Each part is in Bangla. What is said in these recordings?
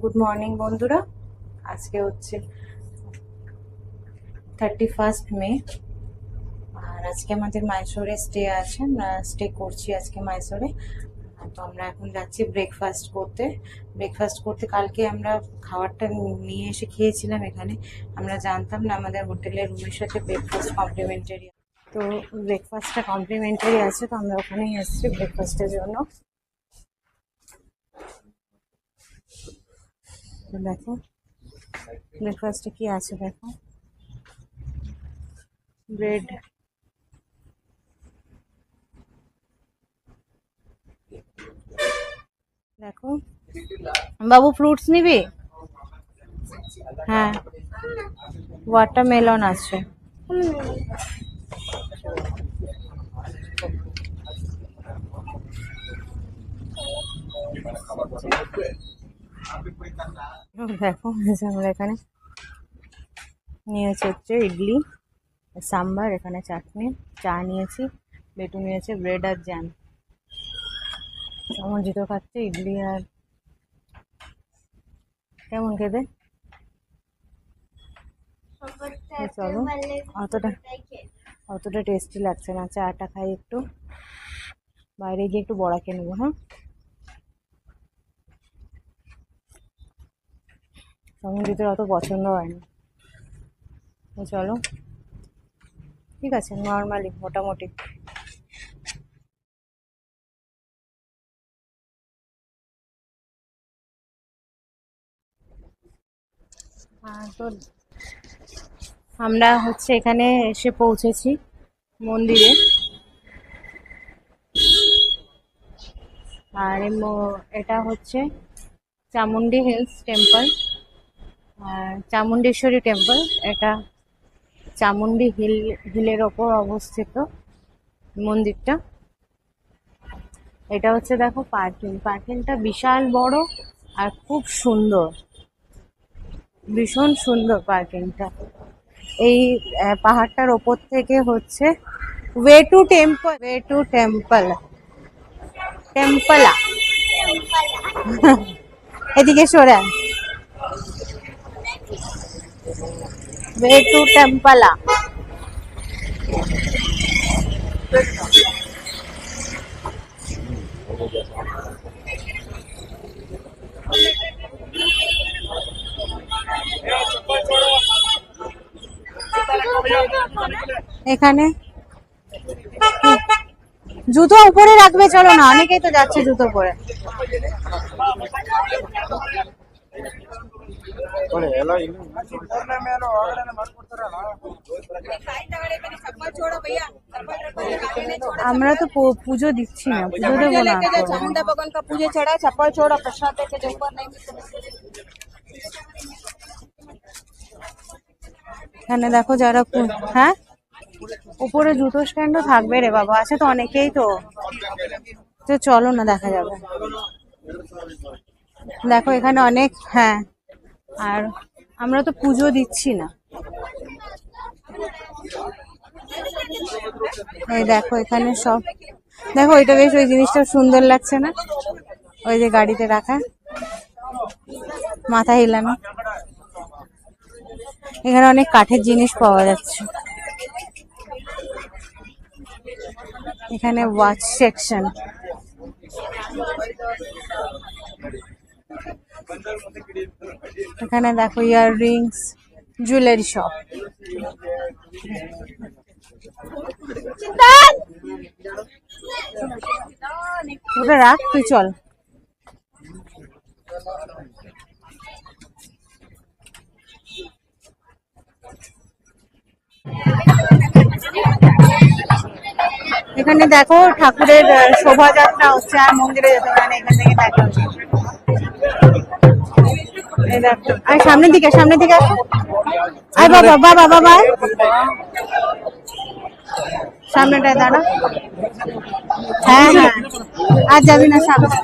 গুড মর্নিং বন্ধুরা। আজকে হচ্ছে 31 মে। আর আজকে আমাদের মাইসোরে স্টে আছে, আমরা স্টে করছি আজকে মাইসোরে। তো আমরা এখন যাচ্ছি ব্রেকফাস্ট করতে। কালকে আমরা খাবারটা নিয়ে এসে খেয়েছিলাম এখানে। আমরা জানতাম না আমাদের হোটেলের রুমের সাথে ব্রেকফাস্ট কমপ্লিমেন্টারি। তো ব্রেকফাস্টটা কমপ্লিমেন্টারি আছে, তো আমরা ওখানেই এসেছি ব্রেকফাস্টের জন্য। তো দেখো ব্রেকফাস্টে কি আছে, দেখো ব্রেড, দেখো বাবু ফ্রুটস নিবি? হ্যাঁ, ওয়াটারমেলন আছে। দেখো আমরা এখানে নিয়েছি হচ্ছে ইডলি, সাম্বার, এখানে চাটনি, চা নিয়েছি, বেটু নিয়েছে, ব্রেড আর জ্যাম। সমঞ্জিত খাচ্ছে ইডলি। আর কেমন খেতে? চলো, অতটা অতটা টেস্টি লাগছে না। চাটা খাই একটু, বাইরে গিয়ে একটু বড়া খেয়ে নেবো। হ্যাঁ, সমঞ্জিতের অত পছন্দ হয় না। তো চলো, ঠিক আছে, নর্মালি মোটামুটি। তো আমরা হচ্ছে এখানে এসে পৌঁছেছি মন্দিরে। আর এটা হচ্ছে Chamundi hills temple, Chamundeshwari temple. এটা চামুন্ডি হিলের ওপর অবস্থিত মন্দিরটা। এটা হচ্ছে দেখো পার্কিংটা বিশাল বড় আর খুব সুন্দর, ভীষণ সুন্দর পার্কিংটা। এই পাহাড়টার ওপর থেকে হচ্ছে ওয়ে টু টেম্পলা। এদিকে সরে, ওয়ে টু টেম্পলা। এখানে জুতো উপরে রাখবে, চলো না, অনেকেই তো যাচ্ছে জুতো পরে। আমরা তো পুজো দিচ্ছি না, পুজো দেবো না। चामुंडा भगवान का पूजा चढ़ा, चप्पल छोड़ा, प्रसाद देके जो ऊपर नहीं এখানে দেখো যারা হ্যাঁ, উপরে জুতো স্ট্যান্ডও থাকবে রে বাবা, আছে তো অনেকেই। তো চলো না, দেখা যাবে। দেখো এখানে অনেক, হ্যাঁ, আর আমরা তো পুজো দিচ্ছি না। এই দেখো এখানে সব, দেখো এটা বেশ, ওই জিনিসটা সুন্দর লাগছে না? ওই যে গাড়িতে রাখা, মাথা হিলানো। এখানে অনেক কাঠের জিনিস পাওয়া যাচ্ছে। এখানে ওয়াচ সেকশন, এখানে দেখো ইয়াররিংস, জুয়েলারি শপ। ওটা রাখ, তুই চল। এখানে দেখো ঠাকুরের শোভাযাত্রা হচ্ছে, আর মন্দিরে যেতে পারে না, এখান থেকে দেখা হচ্ছে। এই দেখো, আর সামনের দিকে আসো। আয় বাবা, সামনেটায় দাঁড়া। হ্যাঁ, আর যাবি না সামনে।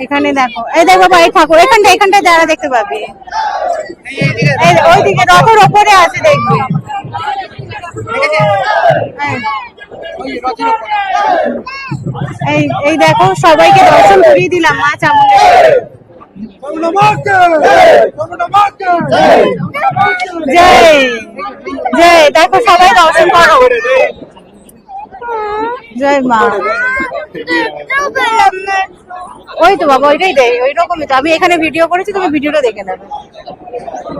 এখানে দেখো, এই দেখো বাবা, এই ঠাকুর এখানটায় যারা দেখতে পাবি, ওইদিকে রথের ওপরে আছে, দেখবি। এই এই দেখো সবাইকে দর্শন করিয়ে দিলাম মা চামুন্ডেশ্বরী। জয় জয়, দেখো সবাই দর্শন করো। জয় মা। ওই তো বাবা, ওইটাই দেয়, ওই রকমই তো। আমি এখানে ভিডিও করেছি, তুমি ভিডিওটা দেখে নেবে।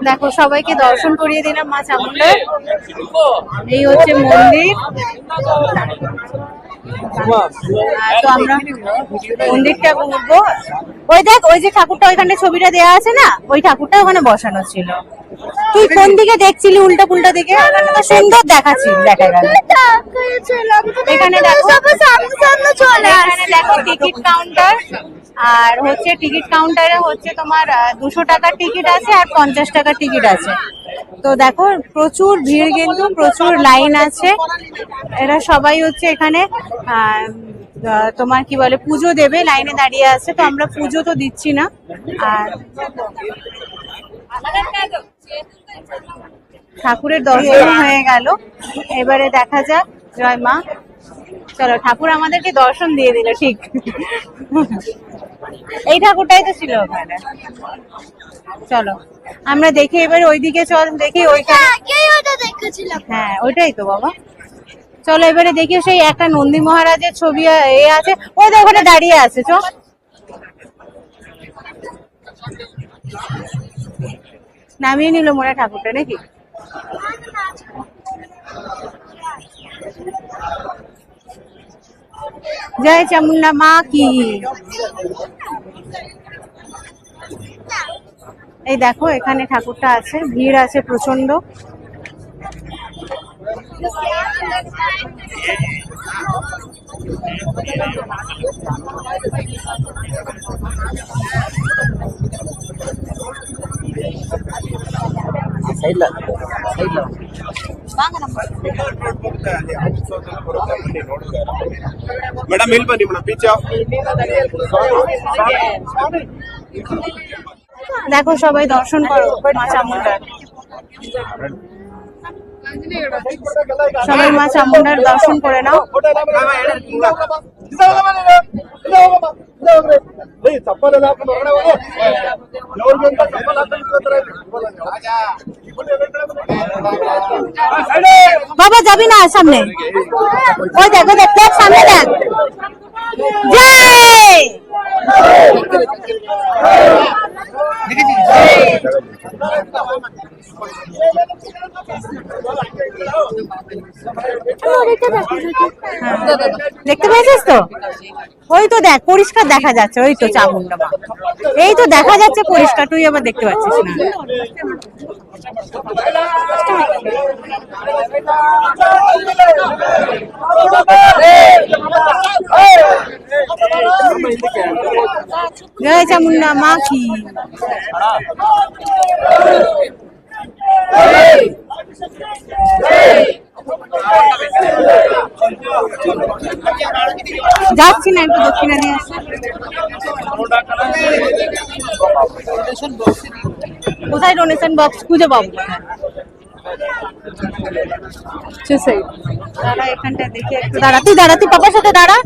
দেখো সবাইকে দর্শন করিয়ে দিলাম মা চামুন্ডার। এই হচ্ছে মন্দির। তো আমরা মন্দিরটা ঘুরবো। ওই দেখ, ওই যে ঠাকুরটা ওইখানে ছবিটা দেয়া আছে না, ওই ঠাকুরটা ওখানে বসানো ছিল। তুই কোন দিকে দেখছিলি? উল্টা পুল্টা দিকে। ওখানে তো সুন্দর দেখাচ্ছিল, দেখা গেল। এখানে দেখো, এখানে দেখো টিকিট কাউন্টার। আর হচ্ছে টিকিট কাউন্টারে হচ্ছে তোমার 200 টাকার টিকিট আছে আর 50 টাকার টিকিট আছে। তো দেখো প্রচুর ভিড়, কিন্তু প্রচুর লাইন আছে। এরা সবাই হচ্ছে এখানে তোমার কি বলে পুজো দেবে, লাইনে দাঁড়িয়ে আছে। তো আমরা পুজো তো দিচ্ছি না। আর ঠাকুরের দর্শন হয়ে গেল, এবারে দেখা যাক। জয় মা। চলো, ঠাকুর আমাদেরকে দর্শন দিয়ে দিল, ঠিক। এই ঠাকুরটাই তো ছিল ওখানে। চলো আমরা দেখি এবারে ওইদিকে, চল দেখি ওইখানে। হ্যাঁ ওইটাই তো বাবা। চলো এবারে দেখি, সেই একটা নন্দী মহারাজের ছবি এ আছে, ওই তো ওখানে দাঁড়িয়ে আছে। চল, নামিয়ে নিল মোরা ঠাকুরটা নাকি। জয় চামুন্ডা মা কি। এই দেখো এখানে ঠাকুরটা আছে, ভিড় আছে প্রচন্ড। ಮೇಡಮ್ ಇಲ್ಲಿ ಬನ್ನಿ ಮೇಡಮ್ ಪೀಚೆ দেখো সবাই দর্শন করো মা চামুন্ডার। সবাই মা চামুন্ডার দর্শন করে নাও। বাবা যাবি না সামনে, ওই দেখো, দেখ দেখ সামনে দেখ। জয়। দেখতে পেয়েছিস তো? ওই তো দেখ পরিষ্কার দেখা যাচ্ছে, ওই তো চামুন্ডা মা, এই তো দেখা যাচ্ছে পরিষ্কার। তুই আবার দেখতে পাচ্ছিস না? জয় চামুন্ডা মা কি। যাচ্ছি না, একটু দক্ষিণা নিয়ে আসছি। কোথায় ডোনেশন বক্স খুঁজে পাবো? দাঁড়া এখানটা দেখি একটু, দাঁড়া তুই, দাঁড়া তুই পাপার সাথে দাঁড়া।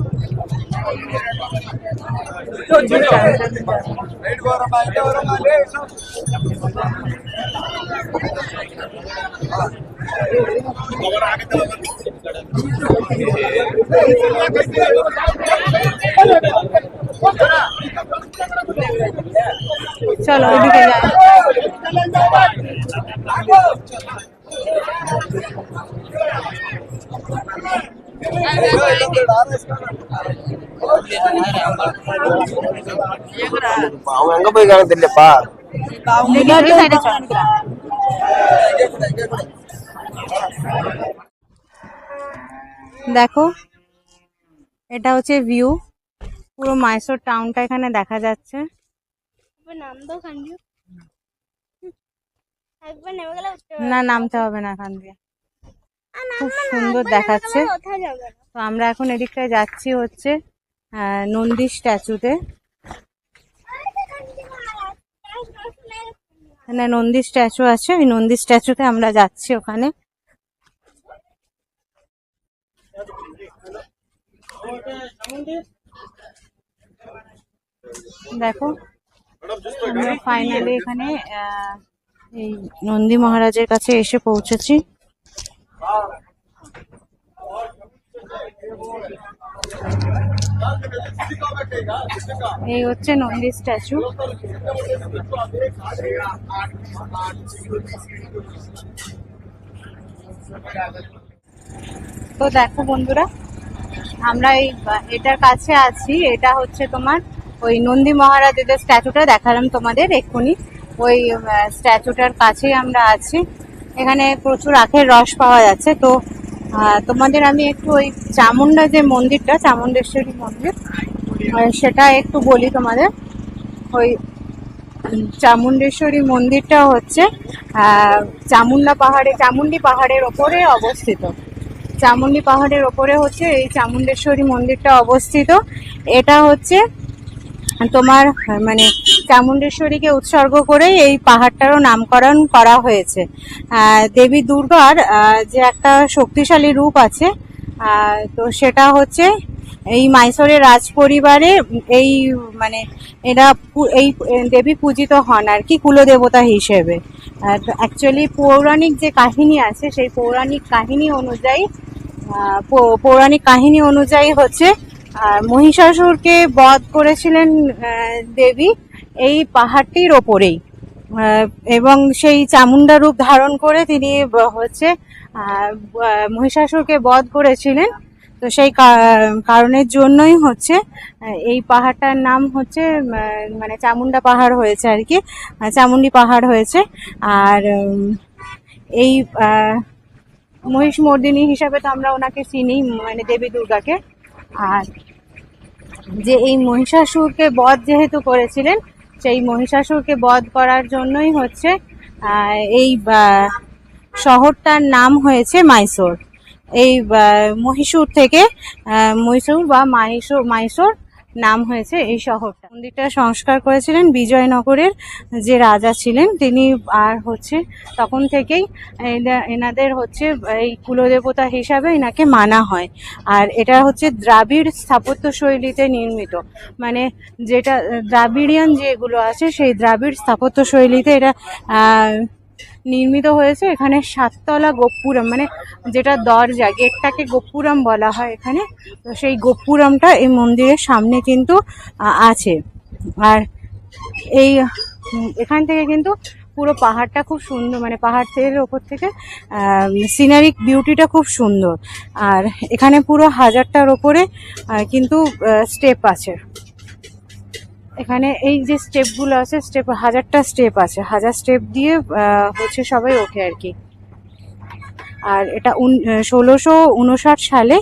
চলো ওইদিকে যাই। அவன் எங்க போய் காணும் தெரியலப்பா দেখো এটা হচ্ছে ভিউ, পুরো মাইসোর টাউনটা এখানে দেখা যাচ্ছে। না নামতে হবে না এখান দিয়ে, খুব সুন্দর দেখাচ্ছে। তো আমরা এখন এদিকটায় যাচ্ছি হচ্ছে নন্দী স্ট্যাচুতে। এখানে নন্দী স্ট্যাচু আছে, ওই নন্দী স্ট্যাচুতে আমরা যাচ্ছি ওখানে। দেখো আমরা ফাইনালি এখানে এই নন্দী মহারাজের কাছে এসে পৌঁছেছি। এই হচ্ছে নন্দী স্ট্যাচু। তো দেখো বন্ধুরা, আমরা এটার কাছে আছি। এটা হচ্ছে তোমার ওই নন্দী মহারাজের স্ট্যাচুটা দেখালাম তোমাদের এক্ষুনি, ওই স্ট্যাচুটার কাছেই আমরা আছি। এখানে প্রচুর আখের রস পাওয়া যাচ্ছে। তো তোমাদের আমি একটু ওই চামুন্ডা যে মন্দিরটা, চামুন্ডেশ্বরী মন্দির, সেটা একটু বলি তোমাদের। ওই চামুন্ডেশ্বরী মন্দিরটা হচ্ছে চামুন্ডি পাহাড়ের ওপরে অবস্থিত। চামুন্ডি পাহাড়ের ওপরে হচ্ছে এই চামুন্ডেশ্বরী মন্দিরটা অবস্থিত। এটা হচ্ছে তোমার মানে চামুন্ডেশ্বরীকে উৎসর্গ করে এই পাহাড়টারও নামকরণ করা হয়েছে। দেবী দুর্গার যে একটা শক্তিশালী রূপ আছে, তো সেটা হচ্ছে এই মাইসোরের রাজ পরিবারে এই মানে এই দেবী পূজিত হন আর কি, কুলদেবতা হিসেবে। অ্যাকচুয়ালি পৌরাণিক যে কাহিনী আছে, সেই পৌরাণিক কাহিনী অনুযায়ী হচ্ছে মহিষাসুরকে বধ করেছিলেন দেবী এই পাহাড়টির ওপরেই, এবং সেই চামুন্ডা রূপ ধারণ করে তিনি হচ্ছে মহিষাসুরকে বধ করেছিলেন। তো সেই কারণের জন্যই হচ্ছে এই পাহাড়টার নাম হচ্ছে মানে চামুন্ডা পাহাড় হয়েছে আর কি, চামুন্ডি পাহাড় হয়েছে। আর এই মহিষমর্দিনী হিসাবে তো আমরা ওনাকে চিনি, মানে দেবী দুর্গাকে। আর যে এই মহিষাসুরকে বধ যেহেতু করেছিলেন, সেই মহিষাসুরকে বধ করার জন্যই হচ্ছে এই শহরটার নাম হয়েছে মাইসোর। এই মহীশূর থেকে মহীশূর বা মাইসোর নাম হয়েছে এই শহরটা। মন্দিরটা সংস্কার করেছিলেন বিজয়নগরের যে রাজা ছিলেন তিনি। আর হচ্ছে তখন থেকেই এনাদের হচ্ছে এই কুলদেবতা হিসাবে এনাকে মানা হয়। আর এটা হচ্ছে দ্রাবিড় স্থাপত্য শৈলীতে নির্মিত, মানে যেটা দ্রাবিড়িয়ান যেগুলো আছে সেই দ্রাবিড় স্থাপত্য শৈলীতে এটা নির্মিত হয়েছে। এখানে 7তলা গোপুরম, মানে যেটা দরজা, গেটটাকে গোপুরম বলা হয় এখানে। তো সেই গোপুরমটা এই মন্দিরের সামনে কিন্তু আছে। আর এখান থেকে কিন্তু পুরো পাহাড়টা খুব সুন্দর, মানে পাহাড়ের ওপর থেকে সিনারিক বিউটিটা খুব সুন্দর। আর এখানে পুরো 1000টার ওপরে কিন্তু স্টেপ আছে। এখানে এই যে স্টেপগুলো আছে, 1000টা স্টেপ আছে, 1000 স্টেপ দিয়ে হচ্ছে সবাই ওঠে আর কি। আর এটা 1659 সালে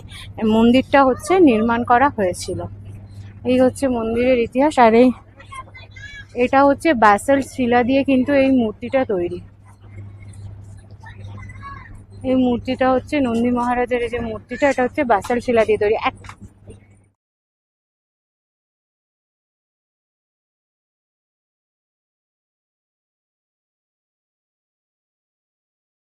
মন্দিরটা হচ্ছে নির্মাণ করা হয়েছিল। এই হচ্ছে মন্দিরের ইতিহাস। আর এটা হচ্ছে ব্যাসাল্ট শিলা দিয়ে কিন্তু এই মূর্তিটা তৈরি। এই মূর্তিটা হচ্ছে নন্দী মহারাজের যে মূর্তিটা, এটা হচ্ছে ব্যাসাল্ট শিলা দিয়ে তৈরি।